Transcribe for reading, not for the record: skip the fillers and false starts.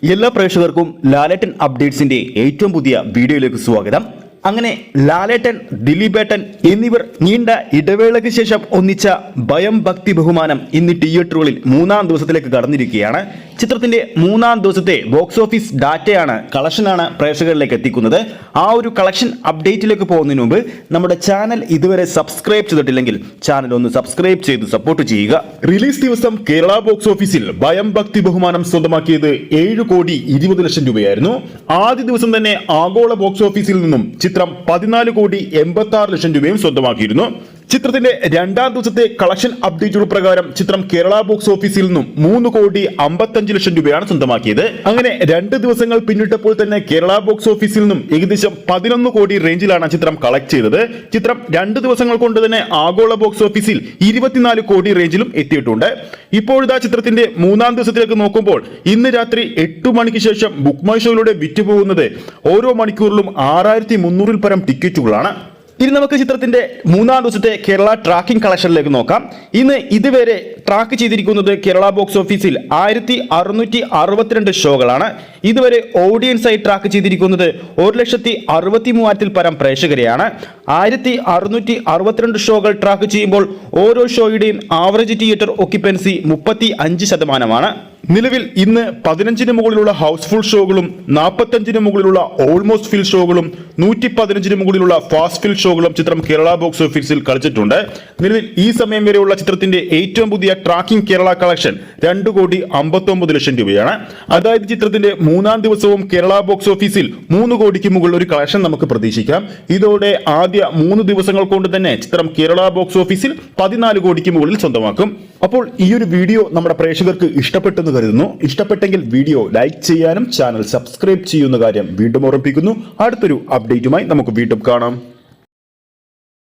എല്ലാ പ്രേക്ഷകർക്കും ലാലേട്ടൻ അപ്ഡേറ്റ്സിന്റെ ഏറ്റവും പുതിയ വീഡിയോയിലേക്ക് സ്വാഗതം. അങ്ങനെ ലാലേട്ടൻ, ദിലീപേട്ടൻ എന്നിവർ നീണ്ട ഇടവേളയ്ക്ക് ശേഷം ഒന്നിച്ച ഭയം ഭക്തി ബഹുമാനം ഇന്ന് തിയേറ്ററുകളിൽ മൂന്നാം ദിവസത്തിലേക്ക് കടന്നിരിക്കുകയാണ്. ചിത്രത്തിന്റെ മൂന്നാം ദിവസത്തെ ബോക്സ് ഓഫീസ് ഡാറ്റയാണ്, കളക്ഷനാണ് പ്രേക്ഷകരിലേക്ക് എത്തിക്കുന്നത്. ആ ഒരു കളക്ഷൻ അപ്ഡേറ്റിലേക്ക് പോകുന്നതിന് മുമ്പ് നമ്മുടെ ചാനൽ ഇതുവരെ സബ്സ്ക്രൈബ് ചെയ്തിട്ടില്ലെങ്കിൽ ചാനൽ ഒന്ന് സബ്സ്ക്രൈബ് ചെയ്ത് സപ്പോർട്ട് ചെയ്യുക. റിലീസ് ദിവസം കേരള ബോക്സ് ഓഫീസിൽ ഭയം ഭക്തി ബഹുമാനം സ്വന്തമാക്കിയത് 7,20,00,000 രൂപയായിരുന്നു. ആദ്യ ദിവസം തന്നെ ആഗോള ബോക്സ് ഓഫീസിൽ നിന്നും ചിത്രം 14,86,00,000 രൂപയും സ്വന്തമാക്കിയിരുന്നു. ചിത്രത്തിന്റെ രണ്ടാം ദിവസത്തെ കളക്ഷൻ അപ്ഡേറ്റുകൾ പ്രകാരം ചിത്രം കേരള ബോക്സ് ഓഫീസിൽ നിന്നും 3,55,00,000 രൂപയാണ് സ്വന്തമാക്കിയത്. അങ്ങനെ 2 ദിവസങ്ങൾ പിന്നിട്ടപ്പോൾ തന്നെ കേരള ബോക്സ് ഓഫീസിൽ നിന്നും ഏകദേശം 11 കോടി റേഞ്ചിലാണ് ചിത്രം കളക്ട് ചെയ്തത്. ചിത്രം 2 ദിവസങ്ങൾ കൊണ്ട് തന്നെ ആഗോള ബോക്സ് ഓഫീസിൽ 24 കോടി റേഞ്ചിലും എത്തിയിട്ടുണ്ട്. ഇപ്പോഴിതാ ചിത്രത്തിന്റെ മൂന്നാം ദിവസത്തിലേക്ക് നോക്കുമ്പോൾ ഇന്ന് രാത്രി 8 മണിക്ക് ശേഷം ബുക്ക് മൈ ഷോയിലൂടെ വിറ്റുപോകുന്നത് ഓരോ മണിക്കൂറിലും 6,300-ൽ പരം ടിക്കറ്റുകളാണ്. ഇനി നമുക്ക് ചിത്രത്തിന്റെ മൂന്നാം ദിവസത്തെ കേരള ട്രാക്കിംഗ് കളക്ഷനിലേക്ക് നോക്കാം. ഇന്ന് ഇതുവരെ ട്രാക്ക് ചെയ്തിരിക്കുന്നത് കേരള ബോക്സ് ഓഫീസിൽ 1,662 ഷോകളാണ്. ഇതുവരെ ഓഡിയൻസ് ആയി ട്രാക്ക് ചെയ്തിരിക്കുന്നത് 1,63,000-ൽ പരം പ്രേക്ഷകരെയാണ്. 1,662 ഷോകൾ ട്രാക്ക് ചെയ്യുമ്പോൾ ഓരോ ഷോയുടെയും ആവറേജ് തിയേറ്റർ ഓക്യുപ്പൻസി 35%. നിലവിൽ ഇന്ന് 15-ന് മുകളിലുള്ള ഹൗസ്ഫുൾ ഷോകളും 45-ന് മുകളിലുള്ള ഓൾമോസ്റ്റ് ഫിൽ ഷോകളും 115-ന് മുകളിലുള്ള ഫാസ്റ്റ് ഫിൽ ഷോകളും ചിത്രം കേരള ബോക്സ് ഓഫീസിൽ കളിച്ചിട്ടുണ്ട്. നിലവിൽ ഈ സമയം വരെയുള്ള ചിത്രത്തിന്റെ ഏറ്റവും പുതിയ ട്രാക്കിംഗ് കേരള കളക്ഷൻ 2,59,00,000 രൂപയാണ്. അതായത് ചിത്രത്തിന്റെ മൂന്നാം ദിവസവും കേരള ബോക്സ് ഓഫീസിൽ 3 കോടിക്ക് മുകളിൽ ഒരു കളക്ഷൻ നമുക്ക് പ്രതീക്ഷിക്കാം. ഇതോടെ ആദ്യ 3 ദിവസങ്ങൾ കൊണ്ട് തന്നെ ചിത്രം കേരള ബോക്സ് ഓഫീസിൽ 14 കോടിക്ക് മുകളിൽ സ്വന്തമാക്കും. അപ്പോൾ ഈ ഒരു വീഡിയോ നമ്മുടെ പ്രേക്ഷകർക്ക് ഇഷ്ടപ്പെട്ടെന്ന് കരുതുന്നു. ഇഷ്ടപ്പെട്ടെങ്കിൽ വീഡിയോ ലൈക്ക് ചെയ്യാനും ചാനൽ സബ്സ്ക്രൈബ് ചെയ്യുന്ന കാര്യം വീണ്ടും ഓർമ്മിപ്പിക്കുന്നു. അടുത്തൊരു അപ്ഡേറ്റുമായി നമുക്ക് വീണ്ടും കാണാം.